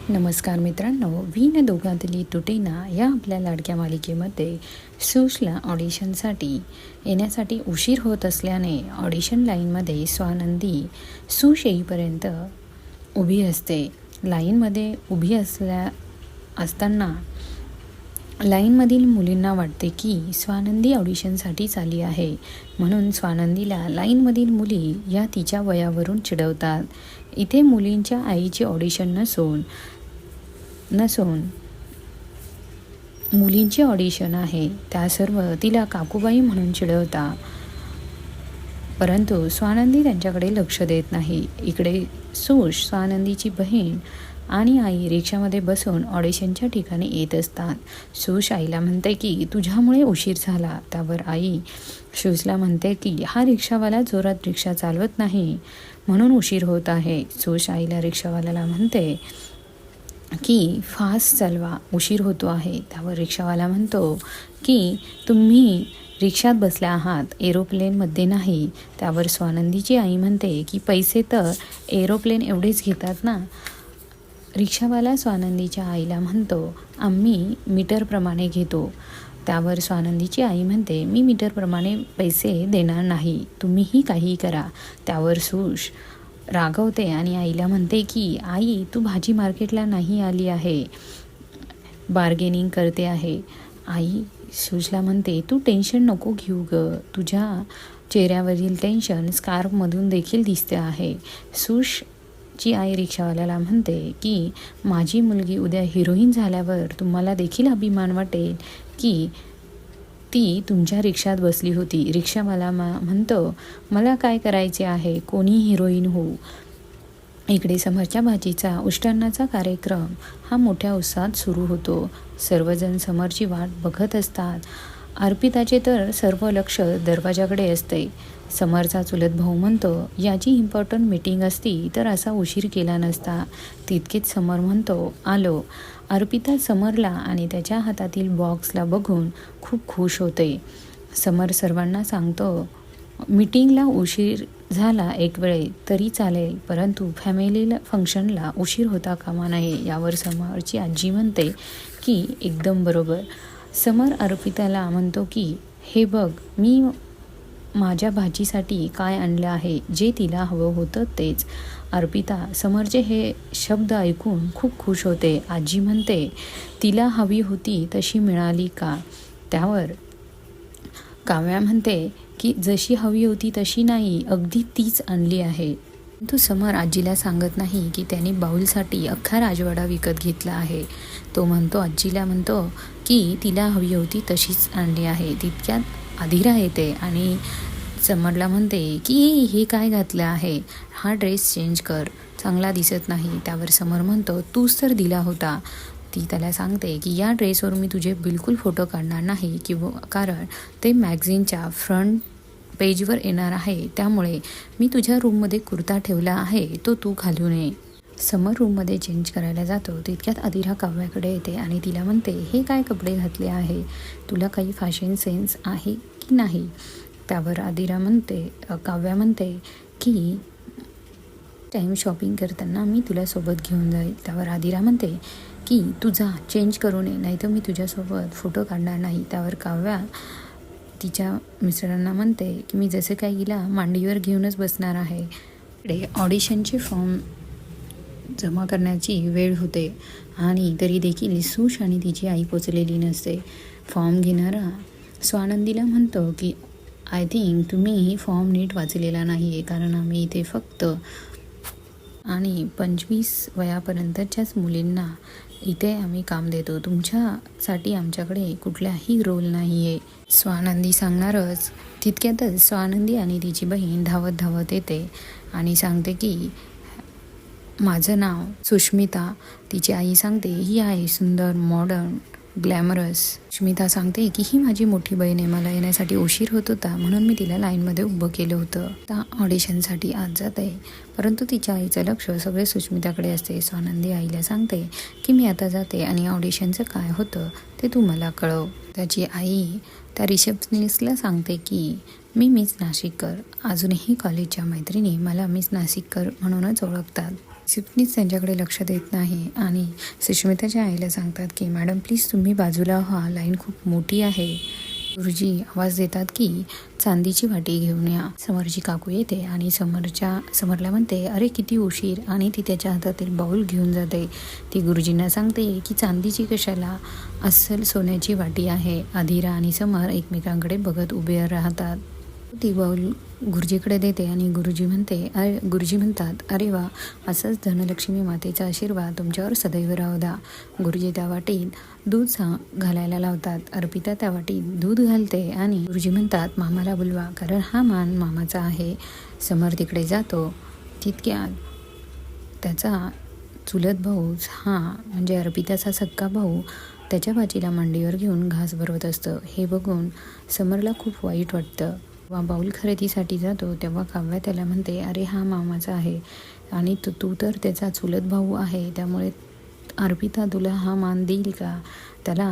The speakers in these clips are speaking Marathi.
नमस्कार मित्रांनो, वीण दोघातली तुटेना या आपल्या लाडक्या मालिकेमध्ये सुशला ऑडिशनसाठी येण्यासाठी उशीर होत असल्याने ऑडिशन लाईनमध्ये स्वानंदी सुश येईपर्यंत उभी असते. लाईनमध्ये उभी असताना लाईनमधील मुलींना वाटते की स्वानंदी ऑडिशनसाठीच आली आहे, म्हणून स्वानंदीला लाईनमधील मुली या तिच्या वयावरून चिडवतात. इथे मुलींच्या आईची ऑडिशन नसून मुलींची ऑडिशन आहे. त्या सर्व तिला काकूबाई म्हणून चिडवता, परंतु स्वानंदी त्यांच्याकडे लक्ष देत नाही. इकडे सुश, स्वानंदीची बहीण आणि आई रिक्षामध्ये बसून ऑडिशनच्या ठिकाणी येत असतात. सुश आईला म्हणते की तुझ्यामुळे उशीर झाला. त्यावर आई सुशला म्हणते की हा रिक्षावाला जोरात रिक्षा चालवत नाही म्हणून उशीर होत आहे. सुश आईला रिक्षावाल्याला म्हणते की फास्ट चालवा, उशीर होतो आहे. त्यावर रिक्षावाला म्हणतो की तुम्ही रिक्षात बसल्या आहात, एरोप्लेनमध्ये नाही. त्यावर स्वानंदीची आई म्हणते की पैसे तर एरोप्लेन एवढेच घेतात ना. रिक्षावाला स्वानंदीच्या आईला म्हणतो आम्ही मीटरप्रमाणे घेतो. त्यावर स्वानंदीची आई म्हणते मी मीटरप्रमाणे पैसे देणार नाही, तुम्हीही काहीही करा. त्यावर सुश रागवते आणि आईला म्हणते की आई तू भाजी मार्केटला नाही आली आहे, बार्गेनिंग करते आहे. आई सुशला म्हणते तू टेन्शन नको घेऊ ग, तुझ्या चेहऱ्यावरील टेन्शन स्कार्फमधून देखील दिसते आहे. सुशची आई रिक्षावाल्याला म्हणते की माझी मुलगी उद्या हिरोईन झाल्यावर तुम्हाला देखील अभिमान वाटेल की ती तुमच्या रिक्षात बसली होती. रिक्षावाला म्हणतो मला काय करायचे आहे, कोणी हिरोईन होऊ. इकडे समरच्या भाजीचा उष्टांनाचा कार्यक्रम हा मोठ्या उत्साहात सुरू होतो. सर्वजण समरची वाट बघत असतात. अर्पिताचे तर सर्व लक्ष दरवाजाकडे असते. समरचा चुलत भाऊ म्हणतो याची इम्पॉर्टंट मीटिंग असती तर असा उशीर केला नसता. तितकेच समर म्हणतो आलो. अर्पिता समरला आणि त्याच्या हातातील बॉक्सला बघून खूप खुश होते. समर सर्वांना सांगतो मीटिंगला उशीर झाला एक वेळे तरी चालेल, परंतु फॅमिली फंक्शनला उशीर होता कामा नये. यावर समरची आजी म्हणते की एकदम बरोबर. समर अर्पिताला म्हणतो की हे बघ मी माझ्या भाजीसाठी काय आणलं आहे, जे तिला हवं होतं तेच. अर्पिता समरचे हे शब्द ऐकून खूप खुश होते. आजी म्हणते तिला हवी होती तशी मिळाली का. त्यावर काव्या म्हणते की जशी हवी होती तशी नाही, अगदी तीच आणली आहे. तो समर आजीला सांगत नाही की त्यांनी बाऊलसाठी अख्खा राजवाडा विकत घेतला आहे. तो म्हणतो आजीला म्हणतो की तिला हवी होती तशीच आणली आहे. तितक्यात आधिरा येते आणि समरला म्हणते की हे काय घातलं आहे, हा ड्रेस चेंज कर, चांगला दिसत नाही. त्यावर समर म्हणतो तूच तर दिला होता. ती त्याला सांगते की या ड्रेसवर मी तुझे बिलकुल फोटो काढणार नाही कारण ते मॅगझिनच्या फ्रंट पेजवर येणार आहे, त्यामुळे मी तुझ्या रूममध्ये कुर्ता ठेवला आहे, तो तू घालू नये. समर रूममध्ये चेंज करायला जातो. तितक्यात आधिरा काव्याकडे येते आणि तिला म्हणते हे काय कपडे घातले आहे, तुला काही फॅशन सेन्स आहे की नाही. त्यावर काव्या म्हणते की टाईम शॉपिंग करताना मी तुला सोबत घेऊन जाईल. त्यावर आधिरा म्हणते की तू जा चेंज करू नये, नाहीतर मी तुझ्यासोबत फोटो काढणार नाही. त्यावर काव्या तिच्या मिस्टरांना म्हणते की मी जसं काही हिला मांडीवर घेऊनच बसणार आहे. इकडे ऑडिशनचे फॉर्म जमा करण्याची वेळ होते आणि तरी देखील सुश आणि तिची आई पोचलेली नसते. फॉर्म घेणारा स्वानंदीला म्हणतो की आय थिंक तुम्ही फॉर्म नीट वाचलेला नाही आहे, कारण आम्ही इथे फक्त आणि 25 वयापर्यंतच्याच मुलींना इथे आम्ही काम देतो, तुमच्यासाठी आमच्याकडे कुठलाही रोल नाही आहे. स्वानंदी सांगणारच तितक्यातच स्वानंदी आणि तिची बहीण धावत येते आणि सांगते की माझं नाव सुष्मिता. तिची आई सांगते ही आहे सुंदर, मॉडर्न, ग्लॅमरस. सुष्मिता सांगते की ही माझी मोठी बहीण आहे, मला येण्यासाठी उशीर होत होता म्हणून मी तिला लाईनमध्ये उभं केलं होतं. आता ऑडिशनसाठी आज जात आहे, परंतु तिच्या आईचं लक्ष सगळे सुष्मिताकडे असते. स्वानंदी आईला सांगते की मी आता जाते आणि ऑडिशनचं काय होतं ते तू मला कळव. त्याची आई त्या रिसेप्शनिस्टला सांगते की मी मिस नाशिककर. अजूनही कॉलेजच्या मैत्रिणी मला मिस नाशिककर म्हणूनच ओळखतात. रिसेप्शनिस्ट त्यांच्याकडे लक्ष देत नाही आणि सुष्मिताच्या आईला सांगतात की मॅडम प्लीज तुम्ही बाजूला व्हा, लाईन खूप मोठी आहे. गुरुजी आवाज देतात की चांदीची वाटी घेऊन या. समरची काकू येते आणि समरला म्हणते अरे किती उशीर, आणि ती त्याच्या हातातील बाऊल घेऊन जाते. ती गुरुजींना सांगते की चांदीची कशाला, अस्सल सोन्याची वाटी आहे. अधिरा आणि समर एकमेकांकडे बघत उभे राहतात. ती बाऊल गुरुजीकडे देते आणि गुरुजी म्हणतात अरे वा, असंच धनलक्ष्मी मातेचा आशीर्वाद तुमच्यावर सदैव राहू द्या. गुरुजी त्या वाटीत दूध घालायला लावतात. अर्पिता त्या वाटीत दूध घालते आणि गुरुजी म्हणतात मामाला बोलवा, कारण हा मान मामाचा आहे. समर तिकडे जातो. तितक्यात त्याचा चुलत भाऊच हा म्हणजे अर्पिताचा सक्का भाऊ त्याच्या बाचीला मांडीवर घेऊन घास भरवत असतं. हे बघून समरला खूप वाईट वाटतं. बाऊल खरेदीसाठी जातो तेव्हा काव्या त्याला म्हणते अरे हा मामाचा आहे आणि तू तर त्याचा चुलत भाऊ आहे, त्यामुळे अर्पिता तुला हा मान देईल का. त्याला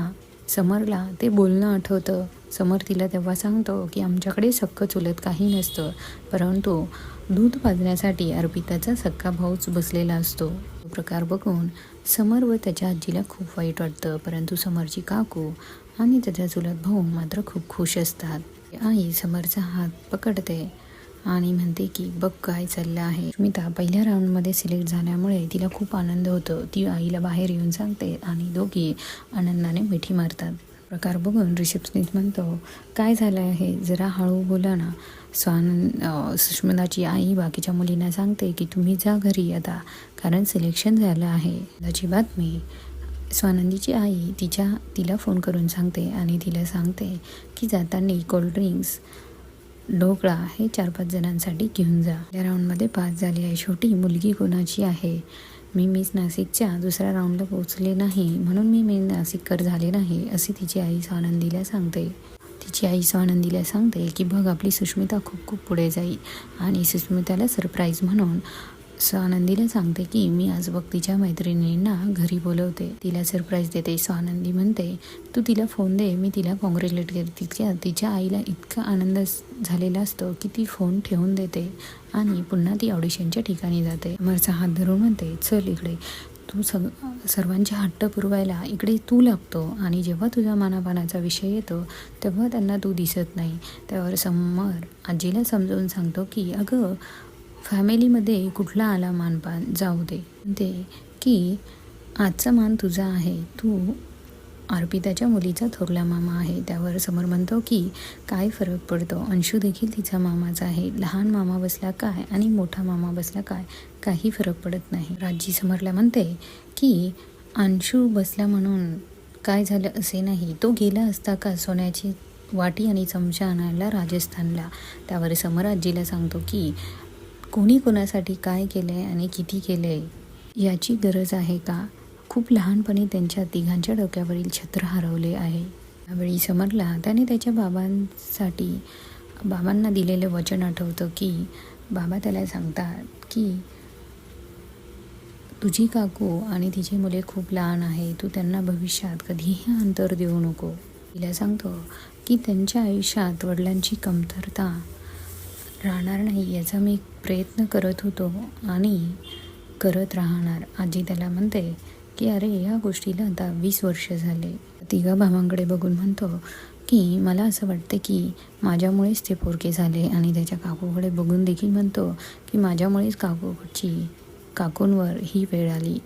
समरला ते बोलणं आठवतं. समर तिला तेव्हा सांगतो की आमच्याकडे सक्कं चुलत काही नसतं, परंतु दूध पाजण्यासाठी अर्पिताचा सक्का भाऊच बसलेला असतो. तो प्रकार बघून समर व त्याच्या आजीला खूप वाईट वाटतं, परंतु समरची काकू आणि त्याचा चुलत भाऊ मात्र खूप खुश असतात. आई समरचा हात पकडते आणि म्हणते की बघ काय चाललं आहे. सुष्मिता पहिल्या राऊंडमध्ये सिलेक्ट झाल्यामुळे तिला खूप आनंद होतो. ती आईला बाहेर येऊन सांगते आणि दोघी आनंदाने मिठी मारतात. प्रकार बघून रिसेप्शनिस्ट म्हणतो काय झालं आहे, जरा हळू बोला ना. सुष्मिताची आई बाकीच्या मुलींना सांगते की तुम्ही जा घरी आता, कारण सिलेक्शन झालं आहे. त्याची बातमी स्वानंदीची आई तिला फोन करून सांगते आणि तिला सांगते की जाताना कोल्ड्रिंक्स ढोकळा हे 4-5 जणांसाठी घेऊन जा. या राऊंडमध्ये पास झाली आहे. शेवटी मुलगी कोणाची आहे. मी मिस नाशिकच्या दुसऱ्या राऊंडला पोहोचले नाही म्हणून मी नाशिककर झाले नाही, असे तिची आई स्वानंदीला सांगते. तिची आई स्वानंदीला सांगते की बघ आपली सुष्मिता खूप खूप पुढे जाईल, आणि सुष्मिताला सरप्राईज म्हणून स्वानंदीला सांगते की मी आज बघ तिच्या मैत्रिणींना घरी बोलवते, तिला सरप्राईज देते. स्वानंदी म्हणते तू तिला फोन दे, मी तिला कॉंग्रॅच्युलेट करते. तिच्या आईला इतका आनंद झालेला असतो की ती फोन ठेवून देते आणि पुन्हा ती ऑडिशनच्या ठिकाणी जाते. समरचा हात धरून म्हणते चल इकडे, तू सर्वांचे हट्ट पुरवायला इकडे तू लागतो, आणि जेव्हा तुझा मानापानाचा विषय येतो तेव्हा त्यांना तू दिसत नाही. त्यावर समर आजीला समजावून सांगतो की अगं फॅमिलीमध्ये कुठला आला मानपान जाऊ दे, म्हणते की आजचा मान तुझा आहे, तू अर्पिताच्या मुलीचा थोरला मामा आहे. त्यावर समर म्हणतो की काय फरक पडतो, अंशू देखील तिचा मामाचा आहे. लहान मामा बसला काय आणि मोठा मामा बसला काय, काही फरक पडत नाही. राजी समरला म्हणते की अंशू बसला म्हणून काय झालं असे नाही, तो गेला असता का सोन्याची वाटी आणि चमचा आणायला राजस्थानला. त्यावर समर आजीला सांगतो की कोणी कोणासाठी काय केलं आहे आणि किती केलं आहे याची गरज आहे का. खूप लहानपणी त्यांच्या तिघांच्या डोक्यावरील छत्र हरवले आहे. यावेळी समरला त्याने त्याच्या बाबांना दिलेलं वचन आठवतं की बाबा त्याला सांगतात की तुझी काकू आणि तिची मुले खूप लहान आहे, तू त्यांना भविष्यात कधीही अंतर देऊ नको. तिला सांगतो की त्यांच्या आयुष्यात वडिलांची कमतरता राहणार नाही याचा मी प्रयत्न करत होतो आणि करत राहणार. आजी त्याला म्हणते की अरे या गोष्टीला आता 20 वर्ष झाले. तिघा भावांकडे बघून म्हणतो की मला असं वाटतं की माझ्यामुळेच ते पोरके झाले, आणि त्याच्या काकूकडे बघून देखील म्हणतो की माझ्यामुळेच काकूंवर ही वेळ आली,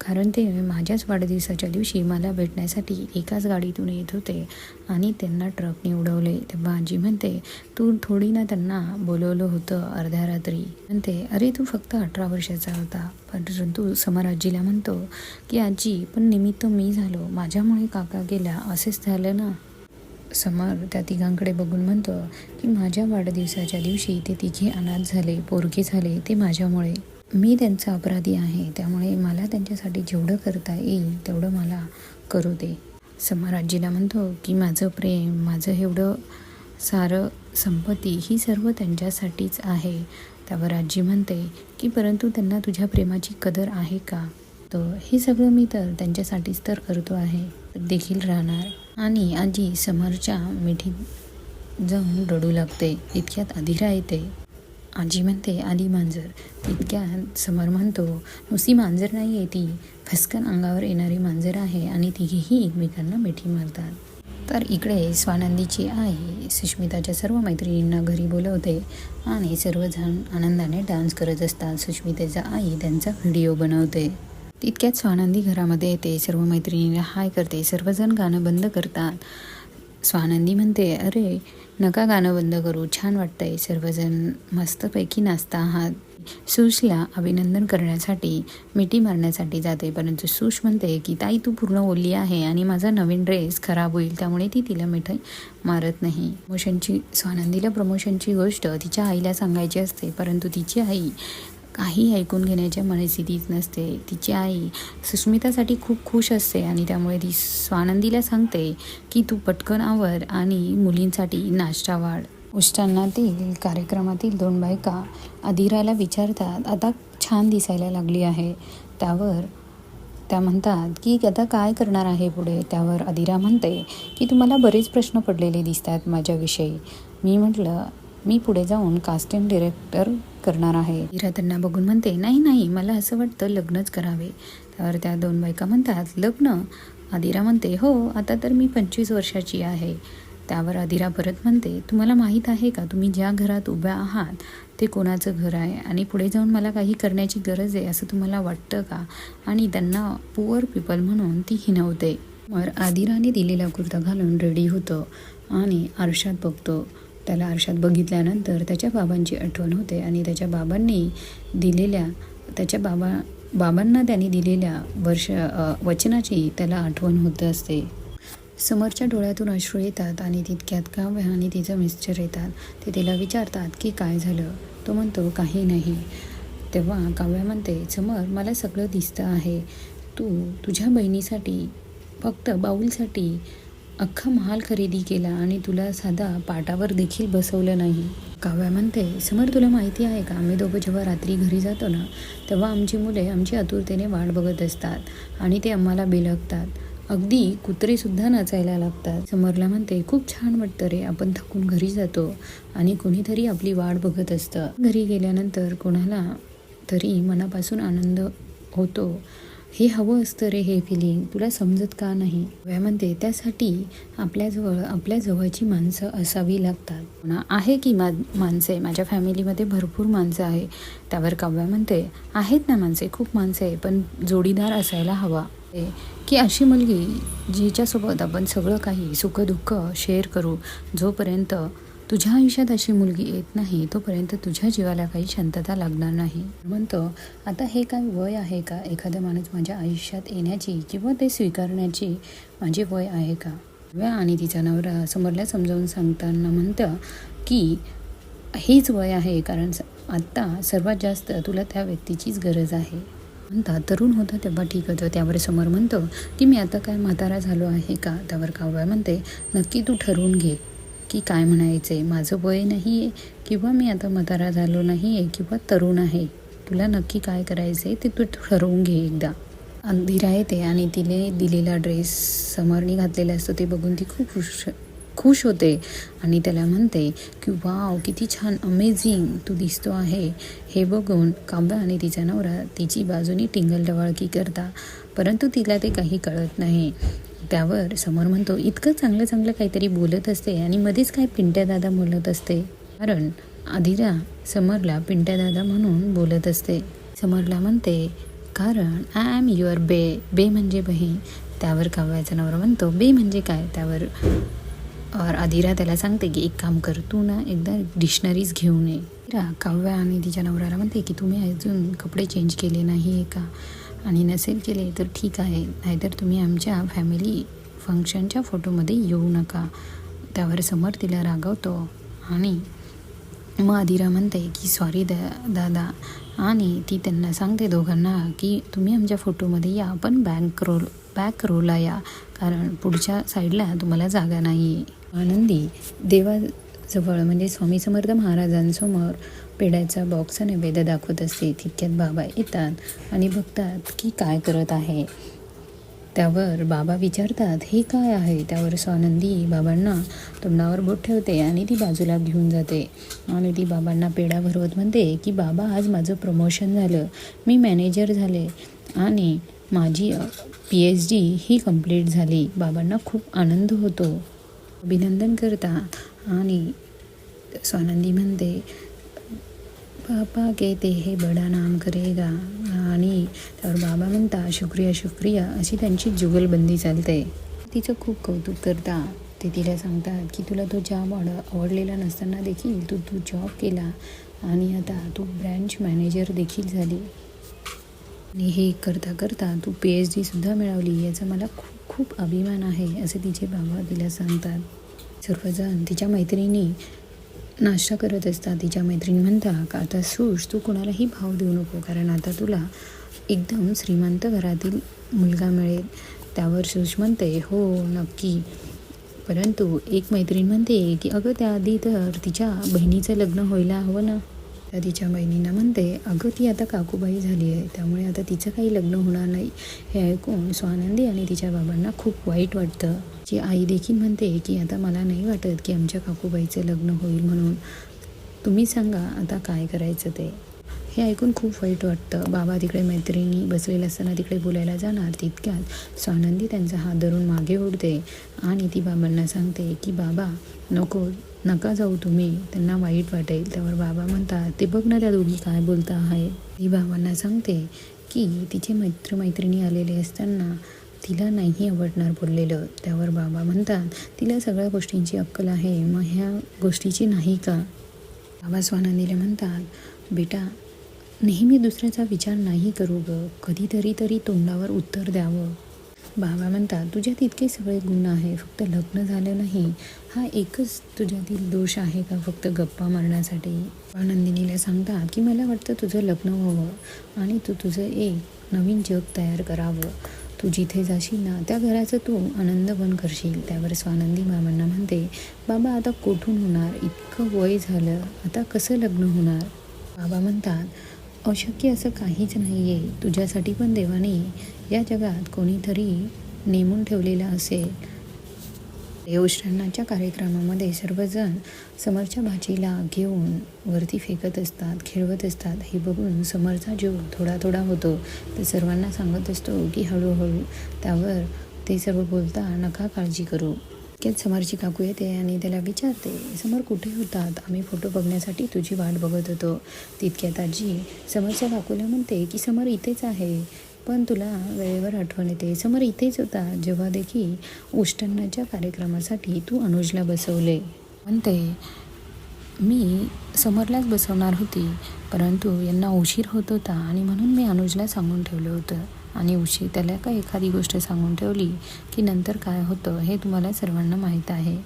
कारण ते माझ्याच वाढदिवसाच्या दिवशी मला भेटण्यासाठी एकाच गाडीतून येत होते आणि त्यांना ट्रकने उडवले. तेव्हा आजी म्हणते तू थोडी ना त्यांना बोलवलं होतं अर्ध्या रात्री. म्हणते अरे तू फक्त 18 वर्षाचा होता. परंतु समर आजीला म्हणतो की आजी पण निमित्त मी झालो, माझ्यामुळे काका गेला असेच झालं ना. समर त्या तिघांकडे बघून म्हणतो की माझ्या वाढदिवसाच्या दिवशी ते तिघे अनाथ झाले, पोरके झाले, ते माझ्यामुळे. मी त्यांचा अपराधी आहे, त्यामुळे मला त्यांच्यासाठी जेवढं करता येईल तेवढं मला करू दे. समर आजीला म्हणतो की माझं प्रेम, माझं एवढं सारं संपत्ती ही सर्व त्यांच्यासाठीच आहे. त्यावर आजी म्हणते की परंतु त्यांना तुझ्या प्रेमाची कदर आहे का. तर हे सगळं मी तर त्यांच्यासाठीच तर करतो आहे, देखील राहणार. आणि आजी समरच्या मिठीत जाऊन रडू लागते. इतक्यात अधिरा येते. आजी म्हणते आली मांजर. तितक्यात समर म्हणतो नुसती मांजर नाही आहे ती, फसकन अंगावर येणारी मांजर आहे आणि तिघेही एकमेकांना मिठी मारतात. तर इकडे स्वानंदीची आई सुष्मिताच्या सर्व मैत्रिणींना घरी बोलवते आणि सर्वजण आनंदाने डान्स करत असतात. सुष्मितेचा आई त्यांचा व्हिडिओ बनवते. तितक्यात स्वानंदी घरामध्ये येते, सर्व मैत्रिणींना हाय करते. सर्वजण गाणं बंद करतात. स्वानंदी म्हणते अरे नका गाणं बंद करू, छान वाटतंय, सर्वजण मस्तपैकी नाचता आहात. सुशला अभिनंदन करण्यासाठी मिठी मारण्यासाठी जाते, परंतु सुश म्हणते की ताई तू पूर्ण ओली आहे आणि माझा नवीन ड्रेस खराब होईल, त्यामुळे ती तिला मिठी मारत नाही. स्वानंदीला प्रमोशनची गोष्ट तिच्या आईला सांगायची असते, परंतु तिची आई काही ऐकून घेण्याच्या मनस्थितीत नसते. तिची आई सुष्मितासाठी खूप खुश असते आणि त्यामुळे ती स्वानंदीला सांगते की तू पटकन आवर आणि मुलींसाठी नाश्ता वाढ. उष्टांनातील कार्यक्रमातील 2 बायका अदिराला विचारतात आता छान दिसायला लागली आहे. त्यावर त्या म्हणतात की आता काय करणार आहे पुढे. त्यावर अदिरा म्हणते की तुम्हाला बरेच प्रश्न पडलेले दिसतात माझ्याविषयी. मी म्हटलं मी पुढे जाऊन कास्टिंग डिरेक्टर करणार आहे. अदिरा त्यांना बघून म्हणते नाही मला असं वाटतं लग्नच करावे. त्यावर त्या 2 बायका म्हणतात लग्न. अदिरा म्हणते हो आता तर मी 25 वर्षाची आहे. त्यावर अदिरा परत म्हणते तुम्हाला माहीत आहे का तुम्ही ज्या घरात उभ्या आहात ते कोणाचं घर आहे आणि पुढे जाऊन मला काही करण्याची गरज आहे असं तुम्हाला वाटतं का. आणि त्यांना पुअर पीपल म्हणून ती हिणवते. मग अदिराने दिलेला कुर्ता घालून रेडी होतो आणि आरशात बघतो. त्याला आरशात बघितल्यानंतर त्याच्या बाबांची आठवण होते आणि त्याच्या बाबांना त्यांनी दिलेल्या वचनाची त्याला आठवण होत असते. समरच्या डोळ्यातून अश्रू येतात आणि तितक्यात काव्य आणि तिचं मिस्टर येतात. ते तिला विचारतात की काय झालं. तो म्हणतो काही नाही. तेव्हा काव्य म्हणते समर मला सगळं दिसतं आहे. तू तुझ्या बहिणीसाठी फक्त बाऊलसाठी अख्खा महाल खरेदी केला आणि तुला साधा पाटावर देखील बसवलं नाही. काव्या म्हणते समर तुला माहिती आहे का आम्ही दोघं जेव्हा रात्री घरी जातो ना तेव्हा आमची मुले आमची आतुरतेने वाट बघत असतात आणि ते आम्हाला बिलगतात. अगदी कुत्रेसुद्धा नाचायला लागतात. समरला म्हणते खूप छान वाटतं रे, आपण थकून घरी जातो आणि कोणीतरी आपली वाट बघत असतं. घरी गेल्यानंतर कोणाला तरी मनापासून आनंद होतो. हे हवं असतं रे हे फिलिंग, तुला समजत का नाही. काव्या म्हणते त्यासाठी आपल्या जवळची माणसं असावी लागतात. आहे की माणसे, माझ्या फॅमिलीमध्ये भरपूर माणसं आहे. त्यावर काव्या म्हणते आहेत ना माणसे, खूप माणसं आहे, पण जोडीदार असायला हवा. की अशी मुलगी जिच्यासोबत आपण सगळं काही सुखदुःख शेअर करू. जोपर्यंत तुझ्या आयुष्यात अशी मुलगी येत नाही तोपर्यंत तुझ्या जीवाला काही शांतता लागणार नाही. म्हणतो आता हे काय वय आहे का एखादा माणूस माझ्या आयुष्यात येण्याची किंवा ते स्वीकारण्याची माझे वय आहे का. आणि तिचा नवरा समरला समजावून सांगताना म्हणतं की हेच वय आहे, कारण आत्ता सर्वात जास्त तुला त्या व्यक्तीचीच गरज आहे. म्हणता तरुण होता तेव्हा ठीक होतं. त्यावर समर म्हणतो की मी आता काय म्हातारा झालो आहे का. त्यावर काव्या म्हणते नक्की तू ठरवून घे की काय म्हणायचे. माझं वय नाही आहे किंवा मी आता म्हातारा झालो नाही आहे किंवा तरुण आहे, तुला नक्की काय करायचं आहे ते तू ठरवून घे एकदा. अदिरा येते आणि तिने दिलेला ड्रेस समरनी घातलेला असतो ते बघून ती खूप खुश होते आणि त्याला म्हणते की वाव किती छान अमेझिंग तू दिसतो आहे. हे बघून काव्या आणि तिचा नवरा तिची बाजूनी टिंगलटवाळकी करता, परंतु तिला ते काही कळत नाही. त्यावर समर म्हणतो इतकं चांगलं काहीतरी बोलत असते आणि मध्येच काय पिंट्या दादा बोलत असते, कारण अदिरा समरला पिंट्या दादा म्हणून बोलत असते. समरला म्हणते कारण आय एम युअर बे म्हणजे बहीण. त्यावर काव्याचा नवरा म्हणतो बे म्हणजे काय. त्यावर अदिरा त्याला सांगते की एक काम कर, तू ना एकदा डिक्शनरीज घेऊन ये. काव्या आणि तिच्या नवऱ्याला म्हणते की तुम्ही अजून कपडे चेंज केले नाही आहे का, आणि नसेल केले तर ठीक आहे, नाहीतर तुम्ही आमच्या फॅमिली फंक्शनच्या फोटोमध्ये येऊ नका. त्यावर समर तिला रागवतो आणि मग अदिरा म्हणते की सॉरी दादा, आणि ती त्यांना सांगते दोघांना की तुम्ही आमच्या फोटोमध्ये या पण बॅक रोला या, कारण पुढच्या साईडला तुम्हाला जागा नाही आहे. आनंदी देवाजवळ म्हणजे स्वामी समर्थ महाराजांसमोर पेढ्याचा बॉक्स नैवेद्य दाखवत असते. तितक्यात बाबा येतात आणि बघतात की काय करत आहे. त्यावर बाबा विचारतात, हे काय आहे? त्यावर स्वानंदी बाबांना तोंडावर बोट ठेवते आणि ती बाजूला घेऊन जाते आणि ती बाबांना पेढा भरवत म्हणते की बाबा, आज माझं प्रमोशन झालं, मी मॅनेजर झाले आणि माझी PhD ही कंप्लीट झाली. बाबांना खूप आनंद होतो, अभिनंदन करता आणि स्वानंदी म्हणते, पापा कहते हे बडा नाम करेगा. आणि त्यावर बाबा म्हणता, शुक्रिया शुक्रिया, अशी त्यांची जुगलबंदी चालते. तिचं खूप कौतुक करता. ते तिला सांगतात की तुला तो जॉब आवडलेला नसताना देखील तू जॉब केला आणि आता तू ब्रँच मॅनेजर देखील झाली आणि हे करता करता तू PhD सुद्धा मिळवली, याचा मला खूप खूप अभिमान आहे, असे तिचे बाबा तिला सांगतात. सर्वजण तिच्या मैत्रिणी नाश्ता करत असतात. तिच्या मैत्रिणी म्हणतात का आता सुश, तू कोणालाही भाव देऊ नको, कारण आता तुला एकदम श्रीमंत घरातील मुलगा मिळेल. त्यावर सुश म्हणते, हो नक्की, परंतु एक मैत्रीण म्हणते की अगं त्याआधी तर तिच्या बहिणीचं लग्न व्हायला हवं ना. त्या तिच्या बहिणींना म्हणते, अगं ती आता काकूबाई झाली आहे, त्यामुळे आता तिचं काही लग्न होणार नाही. हे ऐकून स्वानंदी आणि तिच्या बाबांना खूप वाईट वाटतं. जी आई देखील म्हणते की आता मला नाही वाटत की आमच्या काकूबाईचं लग्न होईल, म्हणून तुम्ही सांगा आता काय करायचं ते. हे ऐकून खूप वाईट वाटतं. बाबा तिकडे मैत्रिणी बसलेले असताना तिकडे बोलायला जाणार, तितक्यात स्वानंदी त्यांचा हात धरून मागे ओढते आणि ती बाबांना सांगते की बाबा नका जाऊ तुम्ही, त्यांना वाईट वाटेल. त्यावर बाबा म्हणतात, ते बघ ना त्या दोघी काय बोलता आहे. ती बाबांना सांगते की तिचे मैत्रिणी आलेले असताना तिला नाही आवडणार बोललेलं. त्यावर बाबा म्हणतात, तिला सगळ्या गोष्टींची अक्कल आहे, मग ह्या गोष्टीची नाही का. बाबा स्वानंदीला म्हणतात, बेटा नेहमी दुसऱ्याचा विचार नाही करू गं, कधीतरी तरी तोंडावर उत्तर द्यावं. बाबा म्हणतात, तुझ्यात इतके सगळे गुण आहे, फक्त लग्न झालं नाही हा एकच तुझ्यातील दोष आहे का फक्त गप्पा मारण्यासाठी. नंदिनीला सांगतात की मला वाटतं तुझं लग्न व्हावं आणि तू तुझं एक नवीन जग तयार करावं. तू जिथे जाशील ना त्या घराचं तू आनंद पण करशील. त्यावर स्वानंदी बाबांना म्हणते, बाबा आता कुठून होणार, इतकं वय झालं, आता कसं लग्न होणार. बाबा म्हणतात, अशक्य असं काहीच नाही आहे, तुझ्यासाठी पण देवाने या जगात कोणीतरी नेमून ठेवलेलं असेल. देवश्रांनाच्या कार्यक्रमामध्ये सर्वजण समरच्या भाचीला घेऊन वरती फेकत असतात, खेळवत असतात. हे बघून समरचा जीव थोडा थोडा होतो. ते सर्वांना सांगत असतो की हळूहळू. त्यावर ते सर्व बोलता, नका काळजी करू. इतक्यात समरची काकू येते आणि त्याला विचारते, समर कुठे होतात, आम्ही फोटो बघण्यासाठी तुझी वाट बघत होतो. तितक्यात आजी समरच्या काकूला म्हणते की समर इथेच आहे, पण तुला वेळेवर आठवण येते. समर इथेच होता जेव्हा देखील उष्टन्नाच्या कार्यक्रमासाठी तू अनुजला बसवले. म्हणते, मी समरलाच बसवणार होती, परंतु यांना उशीर होत होता आणि म्हणून मी अनुजला सांगून ठेवलं होतं. आणि उशीर त्याला का एखादी गोष्ट सांगून ठेवली की नंतर काय होतं हे तुम्हाला सर्वांना माहीत आहे.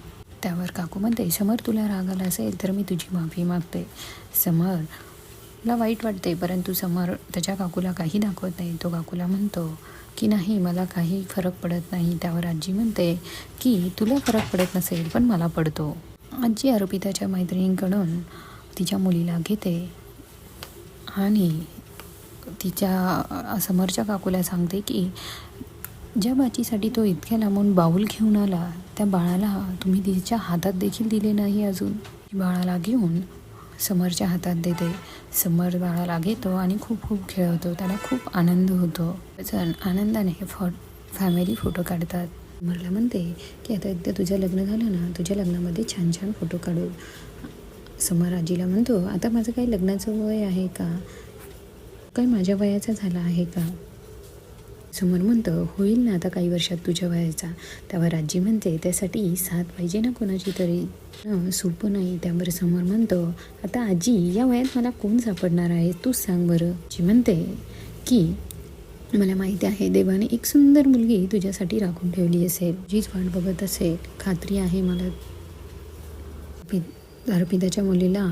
त्यावर काकू म्हणते, समर तुला राग आला असेल तर मी तुझी माफी मागते. समरला वाईट वाटते, परंतु समर त्याच्या काकूला काही दाखवत नाही. तो काकूला म्हणतो की नाही, मला काही फरक पडत नाही. त्यावर आजी म्हणते की तुला फरक पडत नसेल पण मला पडतो. आजी अर्पिताच्या मैत्रिणींकडून तिच्या मुलीला घेते आणि तिच्या समरच्या काकूला सांगते की ज्या बाचीसाठी तो इतक्या लांबून बाऊल घेऊन आला, त्या बाळाला तुम्ही तिच्या हातात देखील दिले नाही अजून. बाळाला घेऊन समरच्या हातात देते. समर बाळाला घेतो आणि खूप खूप खेळवतो. त्याला खूप आनंद होतो. आनंदाने फॅमिली फोटो काढतात. समरला म्हणते की आता एकदा तुझं लग्न झालं ना, तुझ्या लग्नामध्ये छान छान फोटो काढू. समर आजीला म्हणतो, आता माझं काही लग्नाचं वय आहे का, काय माझ्या वयाचा झाला आहे का. समर म्हणतं, होईल ना आता काही वर्षात तुझ्या वयाचा. त्यावर आजी म्हणते, त्यासाठी साथ पाहिजे ना कोणाची तरी, सोपं नाही. त्यावर समर म्हणतो, आता आजी या वयात मला कोण सापडणार आहे, तूच सांग बरं. आजी म्हणते की मला माहिती आहे देवाने एक सुंदर मुलगी तुझ्यासाठी राखून ठेवली असेल, जीच वाट बघत असेल, खात्री आहे मला. अर्पिताच्या मुलीला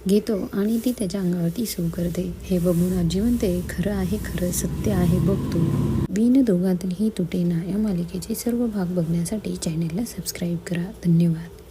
घेतो आणि ती त्याच्या अंगावरती सू करते. हे बघून आजी म्हणते, खरं आहे, खरं सत्य आहे बघ तू. बिन दोघातही तुटेना या मालिकेचे सर्व भाग बघण्यासाठी चॅनेलला सबस्क्राईब करा. धन्यवाद.